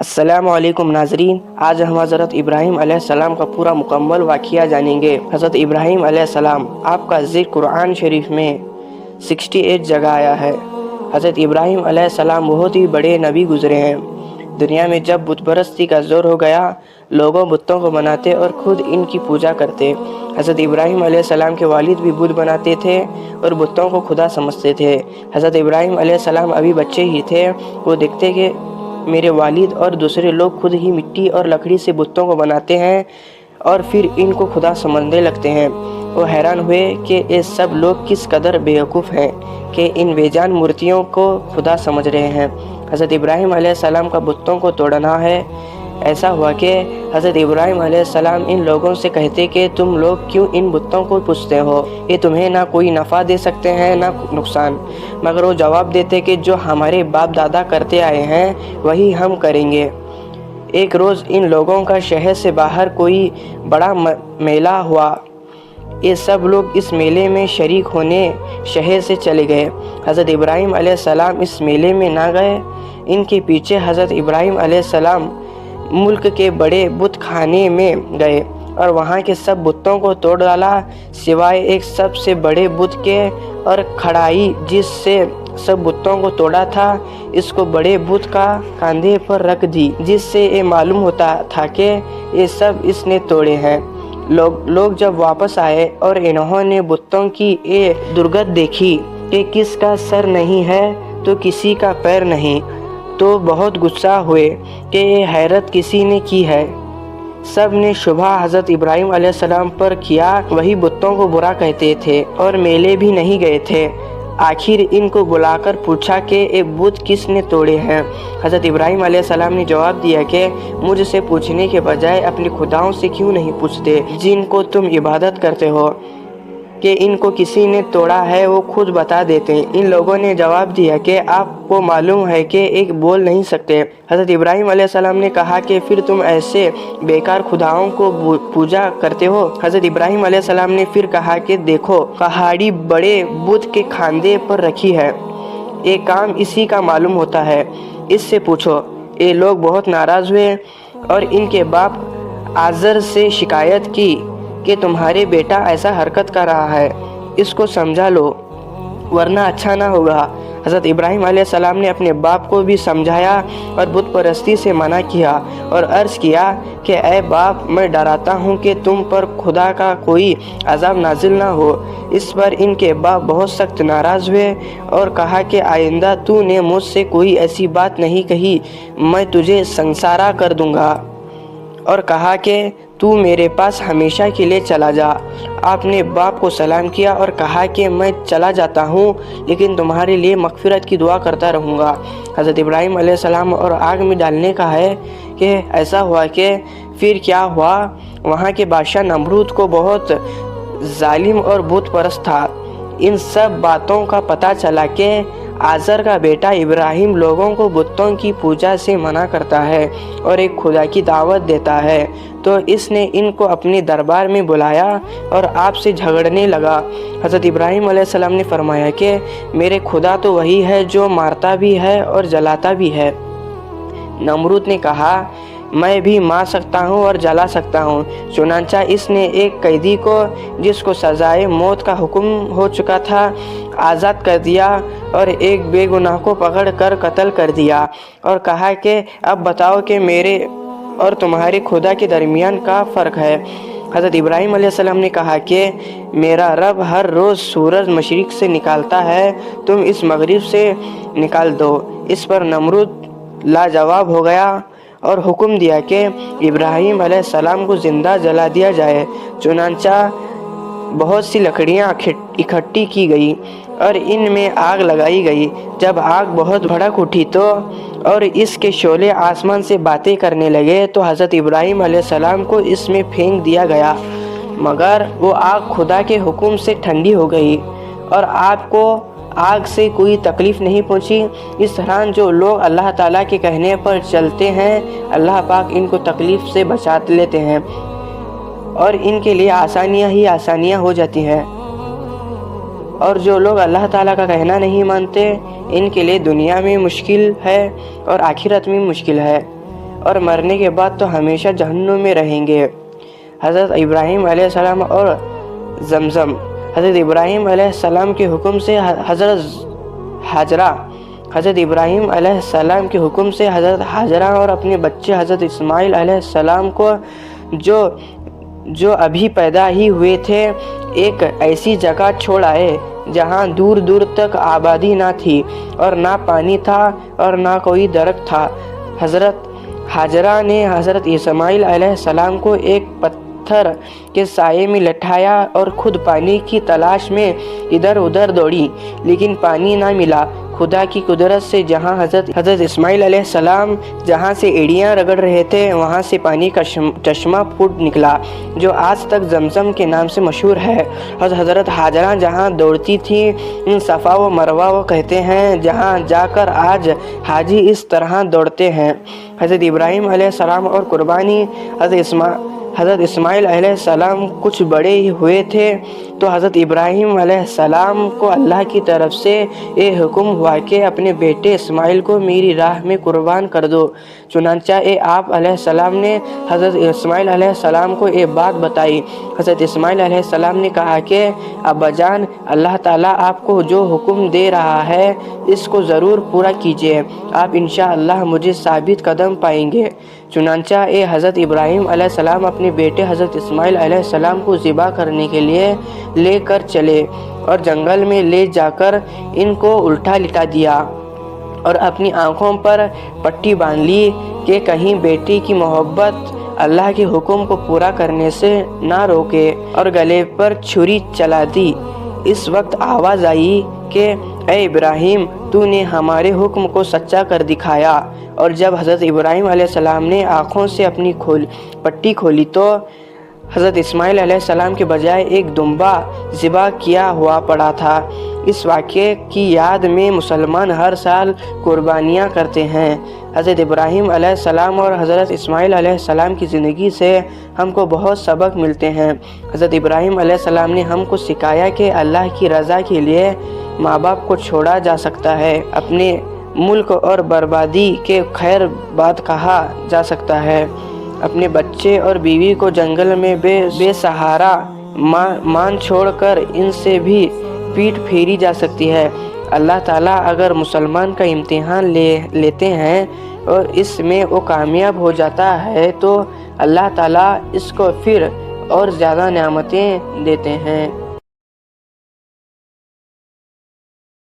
السلام علیکم ناظرین، آج ہم حضرت ابراہیم علیہ السلام کا پورا مکمل واقعہ جانیں گے۔ حضرت ابراہیم علیہ السلام آپ کا ذکر قرآن شریف میں 68 جگہ آیا ہے۔ حضرت ابراہیم علیہ السلام بہت ہی بڑے نبی گزرے ہیں۔ دنیا میں جب بت پرستی کا زور ہو گیا، لوگوں بتوں کو بناتے اور خود ان کی پوجا کرتے۔ حضرت ابراہیم علیہ السلام کے والد بھی بت بناتے تھے اور بتوں کو خدا سمجھتے تھے۔ حضرت ابراہیم علیہ السلام ابھی بچے ہی تھے، وہ دیکھتے کہ میرے والد اور دوسرے لوگ خود ہی مٹی اور لکڑی سے بتوں کو بناتے ہیں اور پھر ان کو خدا سمجھنے لگتے ہیں۔ وہ حیران ہوئے کہ یہ سب لوگ کس قدر بیوقوف ہیں کہ ان بے جان مورتیوں کو خدا سمجھ رہے ہیں۔ حضرت ابراہیم علیہ السلام کا بتوں کو توڑنا ہے۔ ایسا ہوا کہ حضرت ابراہیم علیہ السلام ان لوگوں سے کہتے کہ تم لوگ کیوں ان بتوں کو پوجتے ہو؟ یہ تمہیں نہ کوئی نفع دے سکتے ہیں نہ نقصان۔ مگر وہ جواب دیتے کہ جو ہمارے باپ دادا کرتے آئے ہیں وہی ہم کریں گے۔ ایک روز ان لوگوں کا شہر سے باہر کوئی بڑا میلہ ہوا۔ یہ سب لوگ اس میلے میں شریک ہونے شہر سے چلے گئے۔ حضرت ابراہیم علیہ السلام اس میلے میں نہ گئے۔ ان کے پیچھے حضرت ابراہیم علیہ السلام ملک کے بڑے بت خانے میں گئے اور وہاں کے سب بتوں کو توڑ ڈالا سوائے ایک سب سے بڑے بت کے، اور کڑھائی جس سے سب بتوں کو توڑا تھا اس کو بڑے بت کا کاندھے پر رکھ دی، جس سے یہ معلوم ہوتا تھا کہ یہ سب اس نے توڑے ہیں۔ لوگ جب واپس آئے اور انہوں نے بتوں کی یہ درگت دیکھی کہ کس کا سر نہیں ہے تو کسی کا پیر نہیں، تو بہت غصہ ہوئے کہ یہ حیرت کسی نے کی ہے۔ سب نے شبہ حضرت ابراہیم علیہ السلام پر کیا، وہی بتوں کو برا کہتے تھے اور میلے بھی نہیں گئے تھے۔ آخر ان کو بلا کر پوچھا کہ یہ بت کس نے توڑے ہیں؟ حضرت ابراہیم علیہ السلام نے جواب دیا کہ مجھ سے پوچھنے کے بجائے اپنے خداؤں سے کیوں نہیں پوچھتے جن کو تم عبادت کرتے ہو کہ ان کو کسی نے توڑا ہے، وہ خود بتا دیتے۔ ان لوگوں نے جواب دیا کہ آپ کو معلوم ہے کہ ایک بول نہیں سکتے۔ حضرت ابراہیم علیہ السلام نے کہا کہ پھر تم ایسے بیکار خداؤں کو پوجا کرتے ہو؟ حضرت ابراہیم علیہ السلام نے پھر کہا کہ دیکھو، کہاڑی بڑے بت کے کاندھے پر رکھی ہے، یہ کام اسی کا معلوم ہوتا ہے، اس سے پوچھو۔ یہ لوگ بہت ناراض ہوئے اور ان کے باپ آزر سے شکایت کی کہ تمہارے بیٹا ایسا حرکت کر رہا ہے، اس کو سمجھا لو ورنہ اچھا نہ ہوگا۔ حضرت ابراہیم علیہ السلام نے اپنے باپ کو بھی سمجھایا اور بت پرستی سے منع کیا اور عرض کیا کہ اے باپ، میں ڈراتا ہوں کہ تم پر خدا کا کوئی عذاب نازل نہ ہو۔ اس پر ان کے باپ بہت سخت ناراض ہوئے اور کہا کہ آئندہ تو نے مجھ سے کوئی ایسی بات نہیں کہی، میں تجھے سنسارا کر دوں گا، اور کہا کہ تو میرے پاس ہمیشہ کے لیے چلا جا۔ آپ نے باپ کو سلام کیا اور کہا کہ میں چلا جاتا ہوں لیکن تمہارے لیے مغفرت کی دعا کرتا رہوں گا۔ حضرت ابراہیم علیہ السلام اور آگ میں ڈالنے کا ہے کہ ایسا ہوا کہ پھر کیا ہوا، وہاں کے بادشاہ نمرود کو بہت ظالم اور بت پرست تھا۔ ان سب باتوں کا پتہ چلا کہ آزر کا بیٹا ابراہیم لوگوں کو بتوں کی پوجا سے منع کرتا ہے اور ایک خدا کی دعوت دیتا ہے، تو اس نے ان کو اپنے دربار میں بلایا اور آپ سے جھگڑنے لگا۔ حضرت ابراہیم علیہ السلام نے فرمایا کہ میرے خدا تو وہی ہے جو مارتا بھی ہے اور جلاتا بھی ہے۔ نمرود نے کہا میں بھی مار سکتا ہوں اور جلا سکتا ہوں۔ چنانچہ اس نے ایک قیدی کو جس کو سزائے موت کا حکم ہو چکا تھا آزاد کر دیا اور ایک بے گناہ کو پکڑ کر قتل کر دیا، اور کہا کہ اب بتاؤ کہ میرے اور تمہارے خدا کے درمیان کیا فرق ہے؟ حضرت ابراہیم علیہ السلام نے کہا کہ میرا رب ہر روز سورج مشرق سے نکالتا ہے، تم اس مغرب سے نکال دو۔ اس پر نمرود لاجواب ہو گیا اور حکم دیا کہ ابراہیم علیہ السلام کو زندہ جلا دیا جائے۔ چنانچہ بہت سی لکڑیاں اکٹھی کی گئی اور ان میں آگ لگائی گئی۔ جب آگ بہت بھڑک اٹھی اور اس کے شعلے آسمان سے باتیں کرنے لگے تو حضرت ابراہیم علیہ السلام کو اس میں پھینک دیا گیا، مگر وہ آگ خدا کے حکم سے ٹھنڈی ہو گئی اور آپ کو آگ سے کوئی تکلیف نہیں پہنچی۔ اس طرح جو لوگ اللہ تعالیٰ کے کہنے پر چلتے ہیں اللہ پاک ان کو تکلیف سے بچا لیتے ہیں اور ان کے لیے آسانیاں ہی آسانیاں ہو جاتی ہیں، اور جو لوگ اللہ تعالیٰ کا کہنا نہیں مانتے ان کے لیے دنیا میں مشکل ہے اور آخرت میں مشکل ہے۔ اور مرنے کے بعد تو ہمیشہ جہنم میں رہیں گے۔ حضرت ابراہیم علیہ السلام اور زمزم۔ حضرت ابراہیم علیہ السلام کے حکم سے حضرت ابراہیم علیہ السلام کے حکم سے حضرت حاجرہ اور اپنے بچے حضرت اسماعیل علیہ السلام کو جو ابھی پیدا ہی ہوئے تھے ایک ایسی جگہ چھوڑ آئے جہاں دور دور تک آبادی نہ تھی اور نہ پانی تھا اور نہ کوئی درخت تھا۔ حضرت حاجرہ نے حضرت اسماعیل علیہ السلام کو ایک پتھر کے سائے میں لٹایا اور خود پانی کی تلاش میں ادھر ادھر دوڑی، لیکن پانی نہ ملا۔ خدا کی قدرت سے جہاں حضرت اسماعیل علیہ السلام جہاں سے ایڑیاں رگڑ رہے تھے وہاں سے پانی کا چشمہ پھوٹ نکلا جو آج تک زمزم کے نام سے مشہور ہے۔ اور حضرت حاجرہ جہاں دوڑتی تھیں صفا و مروہ وہ کہتے ہیں، جہاں جا کر آج حاجی اس طرح دوڑتے ہیں۔ حضرت ابراہیم علیہ السلام اور قربانی۔ حضرت اسماعیل علیہ السلام کچھ بڑے ہی ہوئے تھے تو حضرت ابراہیم علیہ السلام کو اللہ کی طرف سے یہ حکم ہوا کہ اپنے بیٹے اسماعیل کو میری راہ میں قربان کر دو۔ چنانچہ آپ علیہ السلام نے حضرت اسماعیل علیہ السلام کو یہ بات بتائی۔ حضرت اسماعیل علیہ السلام نے کہا کہ ابا جان، اللہ تعالیٰ آپ کو جو حکم دے رہا ہے اس کو ضرور پورا کیجیے، آپ انشاءاللہ مجھے ثابت قدم پائیں گے۔ چنانچہ حضرت ابراہیم علیہ السلام اپنے بیٹے حضرت اسماعیل علیہ السلام کو ذبح کرنے کے لیے لے کر چلے اور جنگل میں لے جا کر ان کو الٹا لٹا دیا اور اپنی آنکھوں پر پٹی باندھ لی کہ کہیں بیٹی کی محبت اللہ کے حکم کو پورا کرنے سے نہ روکے، اور گلے پر چھری چلا دی۔ اس وقت آواز آئی کہ اے ابراہیم، تو نے ہمارے حکم کو سچا کر دکھایا۔ اور جب حضرت ابراہیم علیہ السلام نے آنکھوں سے اپنی پٹی کھولی تو حضرت اسماعیل علیہ السلام کے بجائے ایک دمبا ذبح کیا ہوا پڑا تھا۔ اس واقعے کی یاد میں مسلمان ہر سال قربانیاں کرتے ہیں۔ حضرت ابراہیم علیہ السلام اور حضرت اسماعیل علیہ السلام کی زندگی سے ہم کو بہت سبق ملتے ہیں۔ حضرت ابراہیم علیہ السلام نے ہم کو سکھایا کہ اللہ کی رضا کے لیے ماں باپ کو چھوڑا جا سکتا ہے، اپنے ملک اور بربادی کے خیر بات کہا جا سکتا ہے، اپنے بچے اور بیوی کو جنگل میں بے سہارا مان چھوڑ کر ان سے بھی پیٹ پھیری جا سکتی ہے۔ اللہ تعالیٰ اگر مسلمان کا امتحان لیتے ہیں اور اس میں وہ کامیاب ہو جاتا ہے تو اللہ تعالیٰ اس کو پھر اور زیادہ نعمتیں دیتے ہیں۔